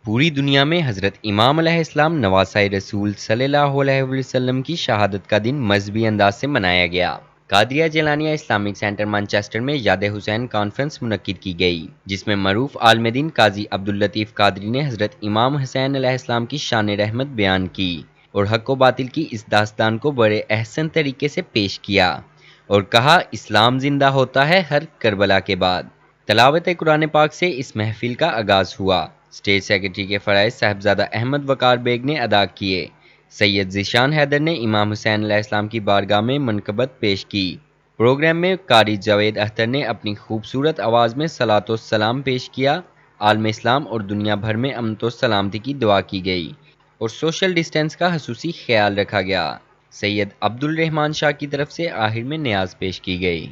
پوری دنیا میں حضرت امام علیہ السلام نواسۂ رسول صلی اللہ علیہ وسلم کی شہادت کا دن مذہبی انداز سے منایا گیا۔ قادریہ جیلانیہ اسلامک سینٹر مانچسٹر میں یاد حسین کانفرنس منعقد کی گئی، جس میں معروف عالم دین قاضی عبداللطیف قادری نے حضرت امام حسین علیہ السلام کی شان رحمت بیان کی اور حق و باطل کی اس داستان کو بڑے احسن طریقے سے پیش کیا اور کہا، اسلام زندہ ہوتا ہے ہر کربلا کے بعد۔ تلاوت قرآن پاک سے اس محفل کا آغاز ہوا۔ اسٹیج سیکرٹری کے فرائض صاحبزادہ احمد وقار بیگ نے ادا کیے۔ سید ذیشان حیدر نے امام حسین علیہ السلام کی بارگاہ میں منقبت پیش کی۔ پروگرام میں قاری جاوید اختر نے اپنی خوبصورت آواز میں صلاۃ و سلام پیش کیا۔ عالم اسلام اور دنیا بھر میں امن و سلامتی کی دعا کی گئی اور سوشل ڈسٹینس کا خصوصی خیال رکھا گیا۔ سید عبد الرحمان شاہ کی طرف سے آخر میں نیاز پیش کی گئی۔